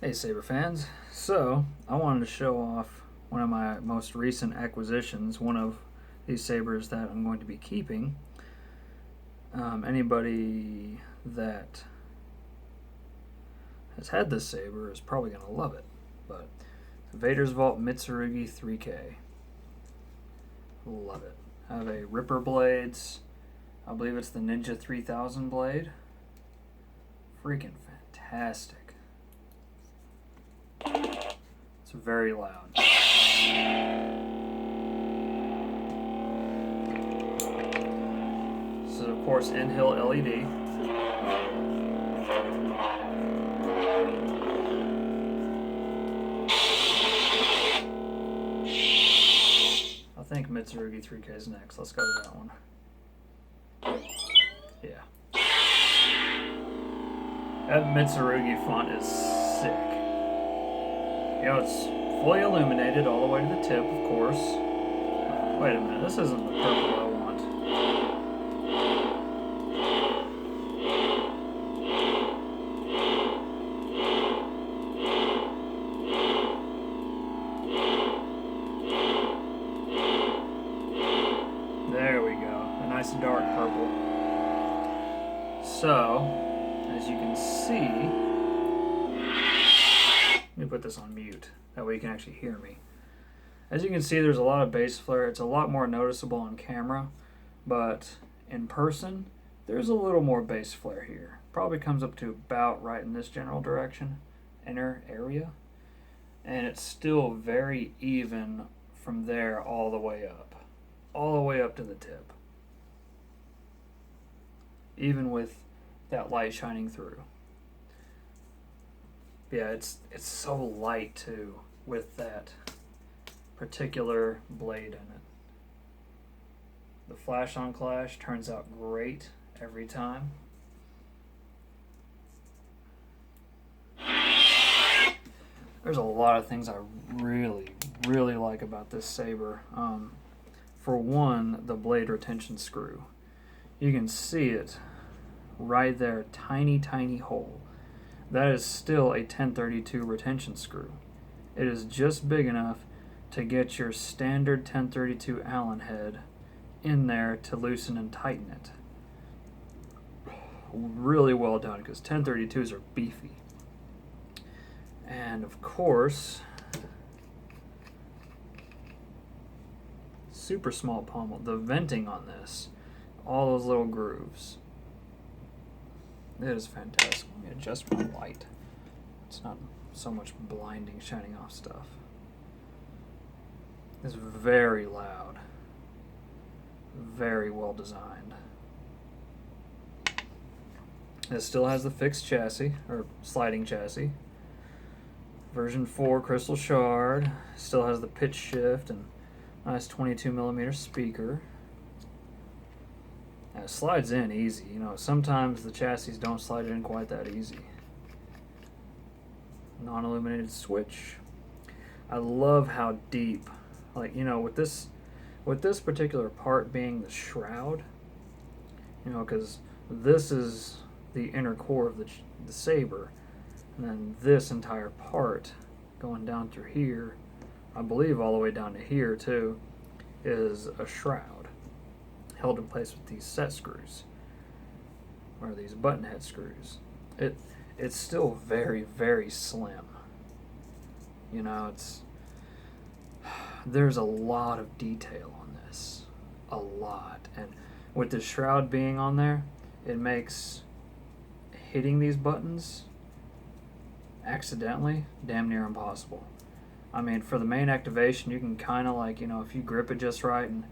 Hey Saber fans. So, I wanted to show off one of my most recent acquisitions, one of these sabers that I'm going to be keeping. Anybody that has had this saber is probably going to love it. But Vader's Vault Mitsurugi 3K. Love it. I have a Ripper Blades. I believe it's the Ninja 3000 blade. Freaking fantastic. It's very loud. This is, of course, in-hill LED. I think Mitsurugi 3K is next. Let's go to that one. Yeah. That Mitsurugi font is sick. You know, it's fully illuminated all the way to the tip, of course. Wait a minute, this isn't the purple I want. There we go, a nice dark purple. So, as you can see, let me put this on mute, that way you can actually hear me. As you can see, there's a lot of bass flare. It's a lot more noticeable on camera, but in person, there's a little more bass flare here. Probably comes up to about right in this general direction, inner area. And it's still very even from there all the way up. All the way up to the tip. Even with that light shining through. Yeah, it's so light too with that particular blade in it. The flash on clash turns out great every time. There's a lot of things I really like about this saber. For one, the blade retention screw. You can see it right there, tiny hole. That is still a 1032 retention screw. It is just big enough to get your standard 1032 Allen head in there to loosen and tighten it. Really well done, because 1032s are beefy. And of course, super small pommel. The venting on this, all those little grooves. It is fantastic. Let me adjust my light. It's not so much blinding, shining off stuff. It's very loud. Very well designed. It still has the fixed chassis, or sliding chassis. Version 4 crystal shard. Still has the pitch shift and nice 22mm speaker. And it slides in easy. You know, sometimes the chassis don't slide in quite that easy. Non-illuminated switch. I love how deep, like, you know, with this particular part being the shroud, you know, because this is the inner core of the saber, and then this entire part going down through here, I believe all the way down to here too, is a shroud held in place with these set screws, or these button head screws. It's still very slim. You know, there's a lot of detail on this, a lot, and with the shroud being on there, it makes hitting these buttons accidentally damn near impossible. I mean, for the main activation, you can kind of, like, you know, if you grip it just right and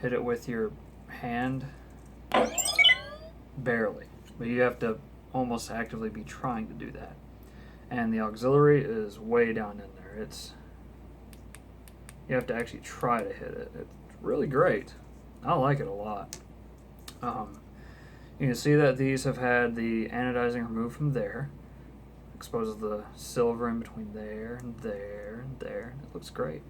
hit it with your hand, barely, but you have to almost actively be trying to do that. And the auxiliary is way down in there. You have to actually try to hit it. It's really great. I like it a lot. You can see that these have had the anodizing removed from there. Exposes the silver in between there and there and there. It looks great.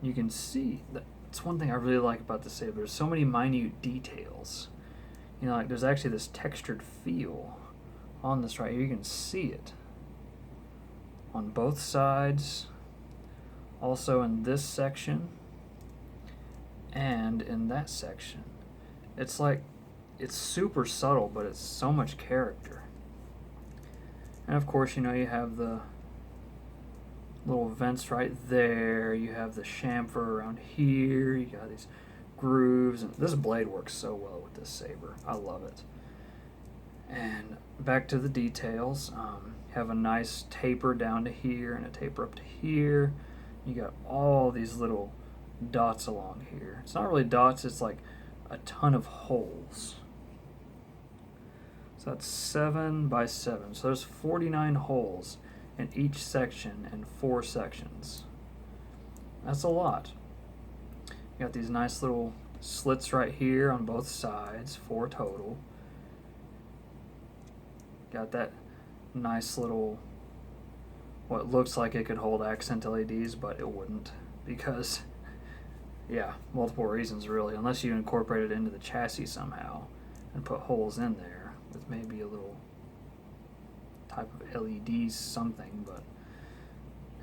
You can see that. It's one thing I really like about the saber. There's so many minute details. You know, like there's actually this textured feel on this right here. You can see it. on both sides, also in this section and in that section. It's like, it's super subtle, but it's so much character. And of course, you know, you have the little vents right there. You have the chamfer around here. You got these grooves. And this blade works so well with this saber. I love it. And back to the details. You have a nice taper down to here and a taper up to here. You got all these little dots along here. It's not really dots, it's like a ton of holes. So that's 7 by 7. So there's 49 holes in each section and 4 sections. That's a lot. You got these nice little slits right here on both sides, 4 total. Got that nice little, what looks like it could hold accent LEDs, but it wouldn't, because, yeah, multiple reasons really, unless you incorporate it into the chassis somehow and put holes in there with maybe a little type of LED something. But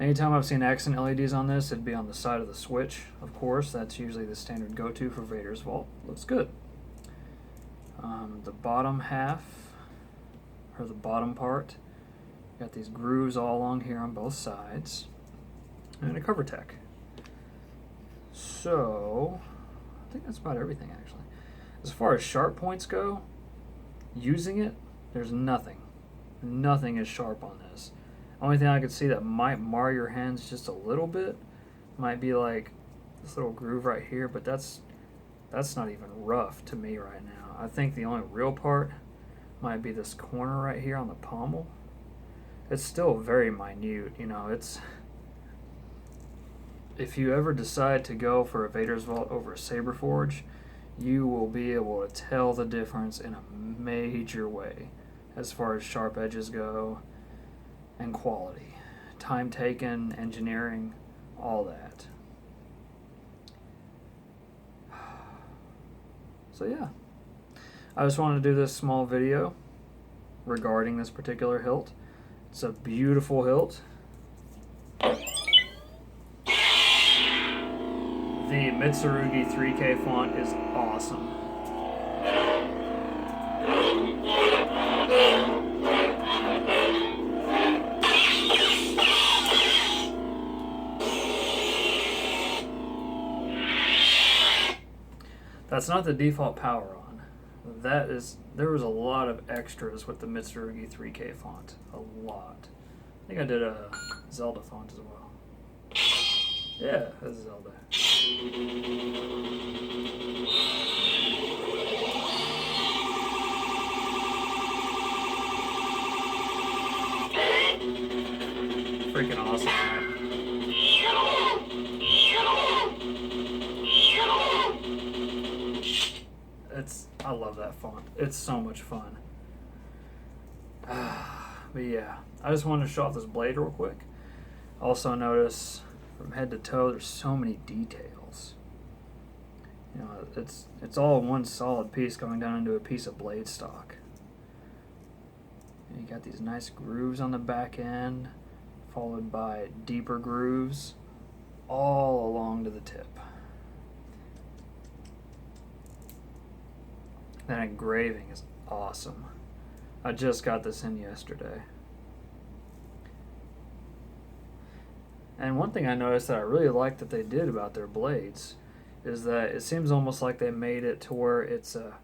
anytime I've seen accent LEDs on this, it'd be on the side of the switch, of course. That's usually the standard go-to for Vader's Vault. Looks good. The bottom half, or the bottom part, got these grooves all along here on both sides, and a cover tech. So I think that's about everything, actually. As far as sharp points go, using it, there's nothing is sharp on this. Only thing I could see that might mar your hands just a little bit might be like this little groove right here, but that's not even rough to me right now. I think the only real part might be this corner right here on the pommel. It's still very minute, you know. It's, if you ever decide to go for a Vader's Vault over a Saber Forge, you will be able to tell the difference in a major way as far as sharp edges go and quality. Time taken, engineering, all that. So yeah, I just wanted to do this small video regarding this particular hilt. It's a beautiful hilt. The Mitsurugi 3K font is awesome. That's not the default power on. That is, there was a lot of extras with the Mitsurugi 3K font. A lot. I think I did a Zelda font as well. Yeah, that's Zelda. Freaking awesome, man. I love that font. It's so much fun. But yeah, I just wanted to show off this blade real quick. Also notice from head to toe, there's so many details. You know, it's all one solid piece going down into a piece of blade stock. And you got these nice grooves on the back end, followed by deeper grooves all along to the tip. That engraving is awesome. I just got this in yesterday. And one thing I noticed that I really like that they did about their blades is that it seems almost like they made it to where it's a,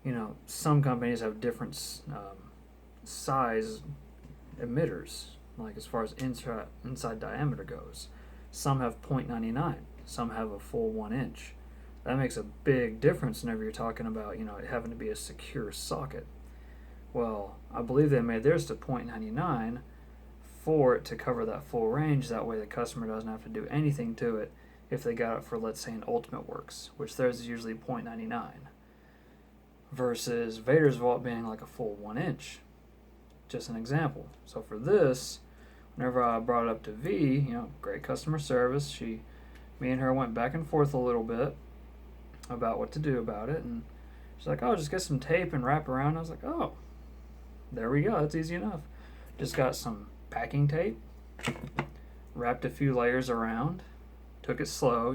you know, some companies have different size emitters, like as far as inside diameter goes. Some have 0.99, some have a full 1 inch. That makes a big difference whenever you're talking about, you know, it having to be a secure socket. Well, I believe they made theirs to 0.99 for it to cover that full range. That way the customer doesn't have to do anything to it if they got it for, let's say, an Ultimate Works, which theirs is usually 0.99, versus Vader's Vault being like a full 1 inch. Just an example. So for this, whenever I brought it up to V, you know, great customer service. Me and her went back and forth a little bit about what to do about it, and she's like, oh, just get some tape and wrap around. I was like, oh, there we go, that's easy enough. Just got some packing tape, wrapped a few layers around, took it slow,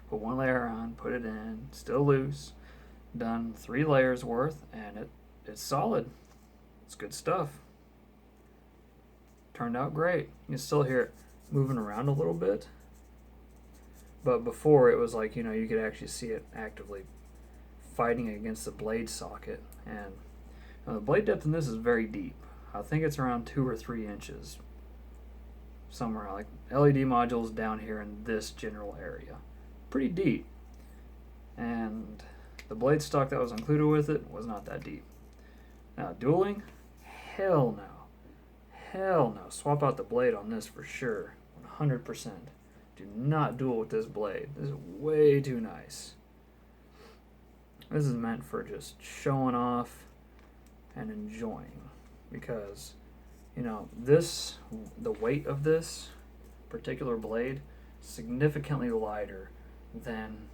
put one layer on, put it in, still loose, done 3 layers worth, and it's solid. It's good stuff. Turned out great. You can still hear it moving around a little bit, but before it was like, you could actually see it actively fighting against the blade socket. And the blade depth in this is very deep. I think it's around 2 or 3 inches. Somewhere like LED modules down here in this general area. Pretty deep. And the blade stock that was included with it was not that deep. Now dueling? Hell no. Hell no. Swap out the blade on this for sure. 100%. Do not duel with this blade. This is way too nice. This is meant for just showing off and enjoying. Because, the weight of this particular blade is significantly lighter than,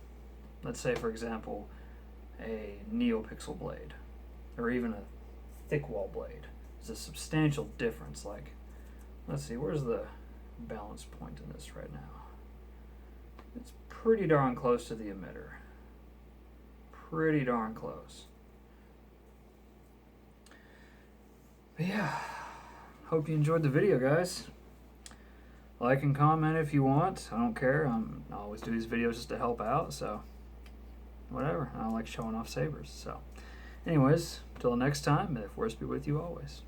let's say, for example, a NeoPixel blade or even a thick wall blade. There's a substantial difference. Like, let's see, where's the balance point in this right now? It's pretty darn close to the emitter. Pretty darn close. But yeah, hope you enjoyed the video, guys. Like and comment if you want. I don't care. I always do these videos just to help out, so whatever. I like showing off sabers. So anyways, until next time, may the force be with you always.